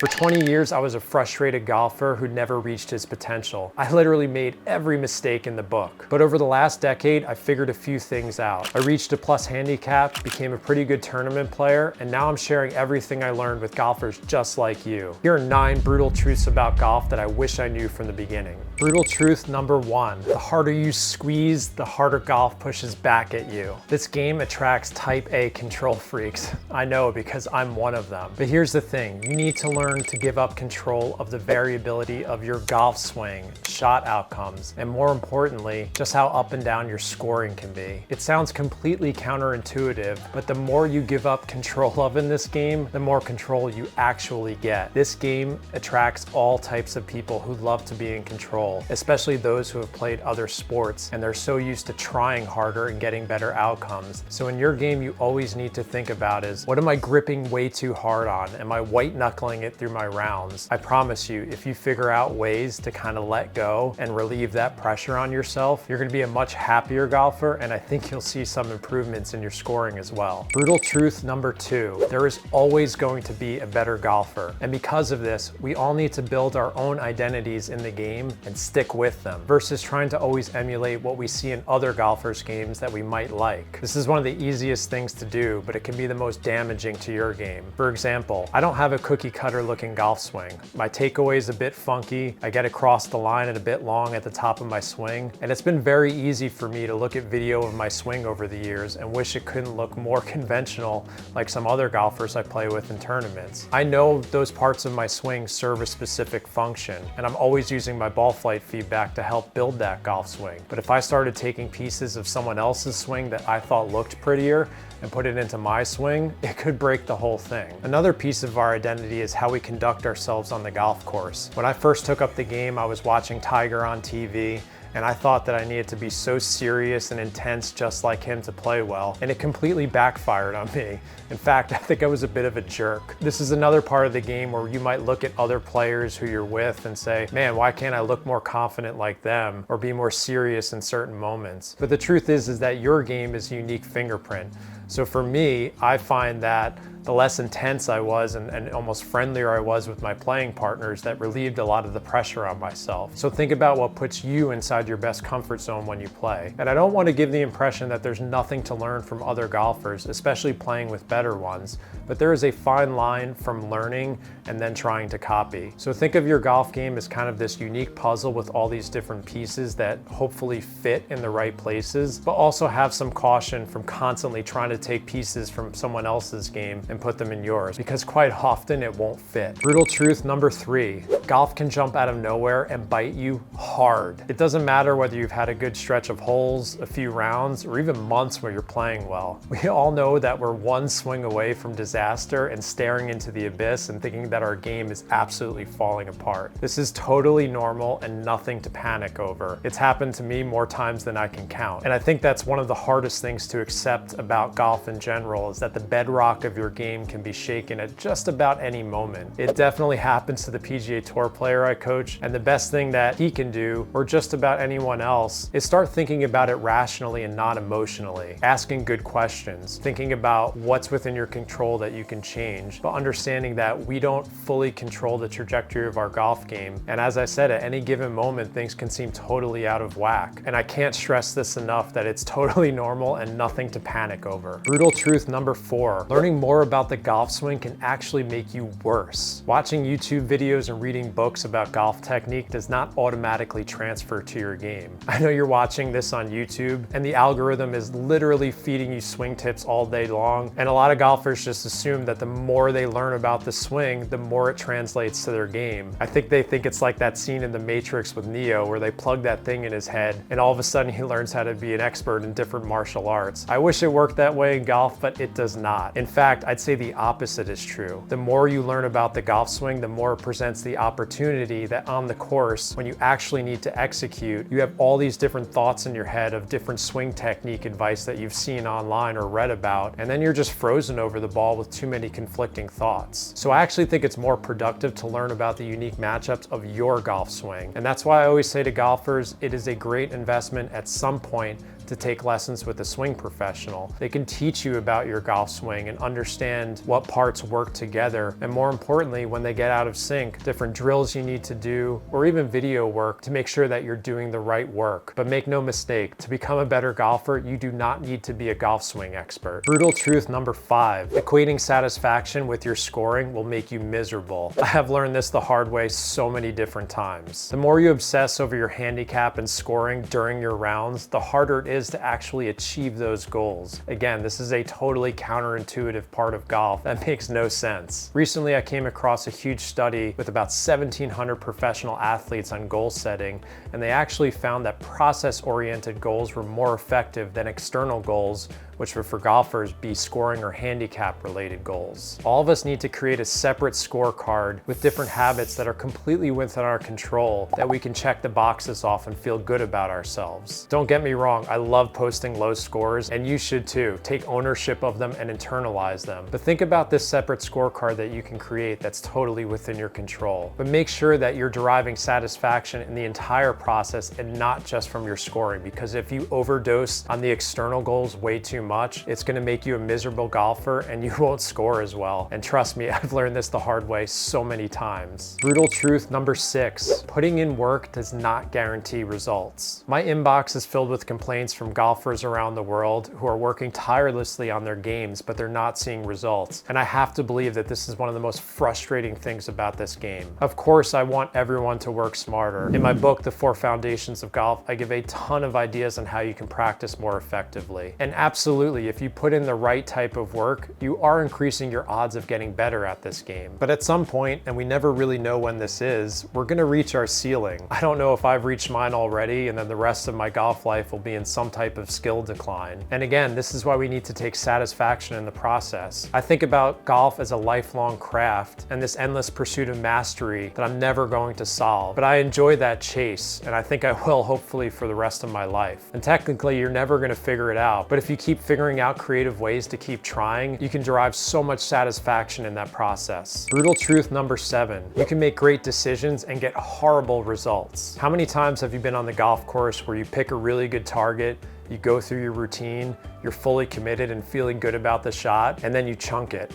For 20 years, I was a frustrated golfer who never reached his potential. I literally made every mistake in the book. But over the last decade, I figured a few things out. I reached a plus handicap, became a pretty good tournament player, and now I'm sharing everything I learned with golfers just like you. Here are 9 brutal truths about golf that I wish I knew from the beginning. Brutal truth number 1, the harder you squeeze, the harder golf pushes back at you. This game attracts type A control freaks. I know because I'm one of them. But here's the thing, you need to learn to give up control of the variability of your golf swing, shot outcomes, and more importantly, just how up and down your scoring can be. It sounds completely counterintuitive, but the more you give up control of in this game, the more control you actually get. This game attracts all types of people who love to be in control, especially those who have played other sports and they're so used to trying harder and getting better outcomes. So in your game, you always need to think about is, what am I gripping way too hard on? Am I white knuckling it through my rounds? I promise you, if you figure out ways to kind of let go and relieve that pressure on yourself, you're gonna be a much happier golfer, and I think you'll see some improvements in your scoring as well. Brutal truth number 2, there is always going to be a better golfer. And because of this, we all need to build our own identities in the game and stick with them versus trying to always emulate what we see in other golfers' games that we might like. This is one of the easiest things to do, but it can be the most damaging to your game. For example, I don't have a cookie cutter looking golf swing. My takeaway is a bit funky. I get across the line and a bit long at the top of my swing. And it's been very easy for me to look at video of my swing over the years and wish it couldn't look more conventional like some other golfers I play with in tournaments. I know those parts of my swing serve a specific function, and I'm always using my ball flight feedback to help build that golf swing. But if I started taking pieces of someone else's swing that I thought looked prettier and put it into my swing, it could break the whole thing. Another piece of our identity is how we conduct ourselves on the golf course. When I first took up the game, I was watching Tiger on TV, and I thought that I needed to be so serious and intense just like him to play well, and it completely backfired on me. In fact, I think I was a bit of a jerk. This is another part of the game where you might look at other players who you're with and say, man, why can't I look more confident like them or be more serious in certain moments? But the truth is that your game is a unique fingerprint. So for me, I find that the less intense I was and almost friendlier I was with my playing partners, that relieved a lot of the pressure on myself. So think about what puts you inside your best comfort zone when you play. And I don't want to give the impression that there's nothing to learn from other golfers, especially playing with better ones, but there is a fine line from learning and then trying to copy. So think of your golf game as kind of this unique puzzle with all these different pieces that hopefully fit in the right places, but also have some caution from constantly trying to take pieces from someone else's game and put them in yours, because quite often it won't fit. Brutal truth number 3, golf can jump out of nowhere and bite you hard. It doesn't matter whether you've had a good stretch of holes, a few rounds, or even months where you're playing well. We all know that we're one swing away from disaster and staring into the abyss and thinking that our game is absolutely falling apart. This is totally normal and nothing to panic over. It's happened to me more times than I can count. And I think that's one of the hardest things to accept about golf in general, is that the bedrock of your game can be shaken at just about any moment. It definitely happens to the PGA Tour player I coach, and the best thing that he can do, or just about anyone else, is start thinking about it rationally and not emotionally. Asking good questions, thinking about what's within your control that you can change, but understanding that we don't fully control the trajectory of our golf game. And as I said, at any given moment, things can seem totally out of whack. And I can't stress this enough, that it's totally normal and nothing to panic over. Brutal truth number 4, learning more about the golf swing can actually make you worse. Watching YouTube videos and reading books about golf technique does not automatically transfer to your game. I know you're watching this on YouTube and the algorithm is literally feeding you swing tips all day long, and a lot of golfers just assume that the more they learn about the swing, the more it translates to their game. I think they think it's like that scene in The Matrix with Neo where they plug that thing in his head and all of a sudden he learns how to be an expert in different martial arts. I wish it worked that way in golf, but it does not. In fact, I'd say the opposite is true. The more you learn about the golf swing, the more it presents the opportunity that on the course, when you actually need to execute, you have all these different thoughts in your head of different swing technique advice that you've seen online or read about, and then you're just frozen over the ball with too many conflicting thoughts. So I actually think it's more productive to learn about the unique matchups of your golf swing. And that's why I always say to golfers, it is a great investment at some point to take lessons with a swing professional. They can teach you about your golf swing and understand what parts work together, and more importantly, when they get out of sync, different drills you need to do, or even video work to make sure that you're doing the right work. But make no mistake, to become a better golfer, you do not need to be a golf swing expert. Brutal truth number 5, equating satisfaction with your scoring will make you miserable. I have learned this the hard way so many different times. The more you obsess over your handicap and scoring during your rounds, the harder it is to actually achieve those goals. Again, this is a totally counterintuitive part of golf that makes no sense. Recently, I came across a huge study with about 1,700 professional athletes on goal setting, and they actually found that process-oriented goals were more effective than external goals, which would for golfers be scoring or handicap related goals. All of us need to create a separate scorecard with different habits that are completely within our control that we can check the boxes off and feel good about ourselves. Don't get me wrong, I love posting low scores, and you should too. Take ownership of them and internalize them. But think about this separate scorecard that you can create that's totally within your control. But make sure that you're deriving satisfaction in the entire process and not just from your scoring, because if you overdose on the external goals way too much, it's going to make you a miserable golfer and you won't score as well. And trust me, I've learned this the hard way so many times. Brutal truth number 6, putting in work does not guarantee results. My inbox is filled with complaints from golfers around the world who are working tirelessly on their games, but they're not seeing results. And I have to believe that this is one of the most frustrating things about this game. Of course, I want everyone to work smarter. In my book, The 4 Foundations of Golf, I give a ton of ideas on how you can practice more effectively. And absolutely, if you put in the right type of work, you are increasing your odds of getting better at this game. But at some point, and we never really know when this is, we're gonna reach our ceiling. I don't know if I've reached mine already, and then the rest of my golf life will be in some type of skill decline. And again, this is why we need to take satisfaction in the process. I think about golf as a lifelong craft and this endless pursuit of mastery that I'm never going to solve. But I enjoy that chase, and I think I will hopefully for the rest of my life. And technically, you're never gonna figure it out, but if you keep figuring out creative ways to keep trying, you can derive so much satisfaction in that process. Brutal truth number 7, you can make great decisions and get horrible results. How many times have you been on the golf course where you pick a really good target, you go through your routine, you're fully committed and feeling good about the shot, and then you chunk it?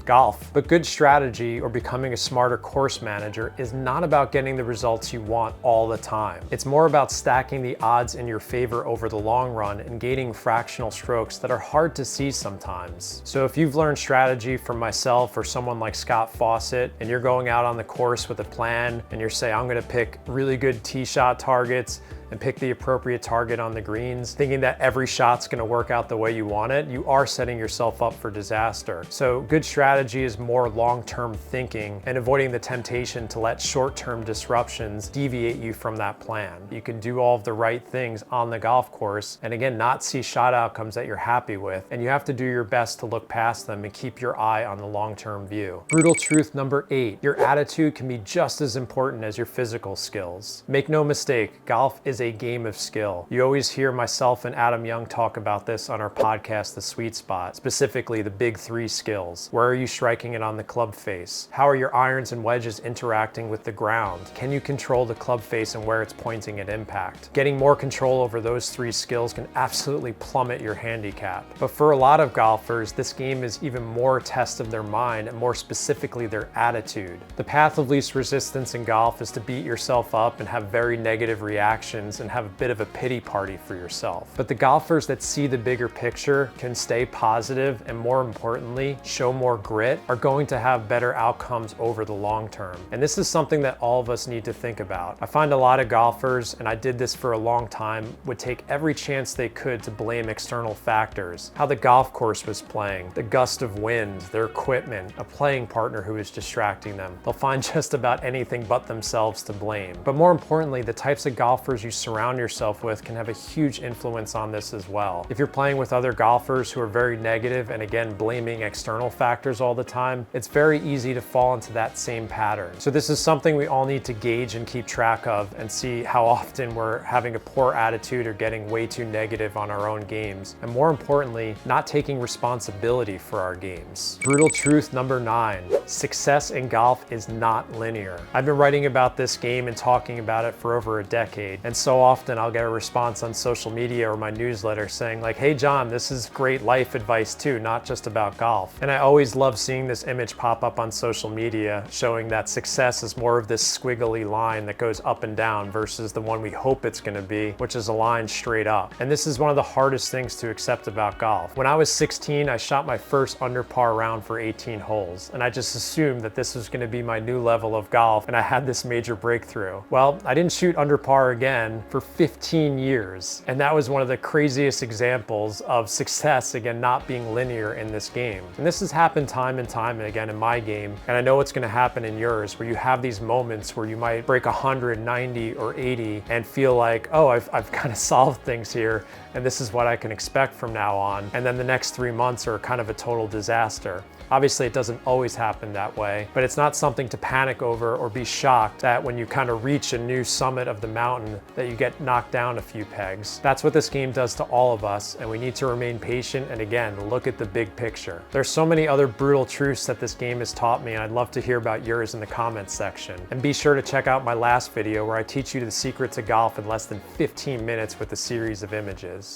Golf. But good strategy or becoming a smarter course manager is not about getting the results you want all the time. It's more about stacking the odds in your favor over the long run and gaining fractional strokes that are hard to see sometimes. So if you've learned strategy from myself or someone like Scott Fawcett, and you're going out on the course with a plan and you're saying, I'm gonna pick really good tee shot targets and pick the appropriate target on the greens, thinking that every shot's gonna work out the way you want it, you are setting yourself up for disaster. So good strategy is more long-term thinking and avoiding the temptation to let short-term disruptions deviate you from that plan. You can do all of the right things on the golf course and again, not see shot outcomes that you're happy with, and you have to do your best to look past them and keep your eye on the long-term view. Brutal truth number 8, your attitude can be just as important as your physical skills. Make no mistake, golf is a game of skill. You always hear myself and Adam Young talk about this on our podcast, The Sweet Spot, specifically the big 3 skills. Where are you striking it on the club face? How are your irons and wedges interacting with the ground? Can you control the club face and where it's pointing at impact? Getting more control over those 3 skills can absolutely plummet your handicap. But for a lot of golfers, this game is even more a test of their mind and more specifically their attitude. The path of least resistance in golf is to beat yourself up and have very negative reactions and have a bit of a pity party for yourself. But the golfers that see the bigger picture, can stay positive, and more importantly, show more grit, are going to have better outcomes over the long term. And this is something that all of us need to think about. I find a lot of golfers, and I did this for a long time, would take every chance they could to blame external factors. How the golf course was playing, the gust of wind, their equipment, a playing partner who is distracting them. They'll find just about anything but themselves to blame. But more importantly, the types of golfers you surround yourself with can have a huge influence on this as well. If you're playing with other golfers who are very negative and again blaming external factors all the time, it's very easy to fall into that same pattern. So this is something we all need to gauge and keep track of and see how often we're having a poor attitude or getting way too negative on our own games, and more importantly, not taking responsibility for our games. Brutal truth number 9, success in golf is not linear. I've been writing about this game and talking about it for over a decade, and so often I'll get a response on social media or my newsletter saying like, hey Jon, this is great life advice too, not just about golf. And I always love seeing this image pop up on social media showing that success is more of this squiggly line that goes up and down versus the one we hope it's going to be, which is a line straight up. And this is one of the hardest things to accept about golf. When I was 16, I shot my first under par round for 18 holes, and I just assumed that this was going to be my new level of golf, and I had this major breakthrough. Well, I didn't shoot under par again for 15 years, and that was one of the craziest examples of success, again, not being linear in this game. And this has happened time and time again in my game, and I know it's going to happen in yours, where you have these moments where you might break 100, 90, or 80 and feel like, oh, I've kind of solved things here, and this is what I can expect from now on. And then the next 3 months are kind of a total disaster. Obviously, it doesn't always happen that way, but it's not something to panic over or be shocked that when you kind of reach a new summit of the mountain that you get knocked down a few pegs. That's what this game does to all of us, and we need to remain patient and again, look at the big picture. There's so many other brutal truths that this game has taught me, and I'd love to hear about yours in the comments section. And be sure to check out my last video where I teach you the secret to golf in less than 15 minutes with a series of images.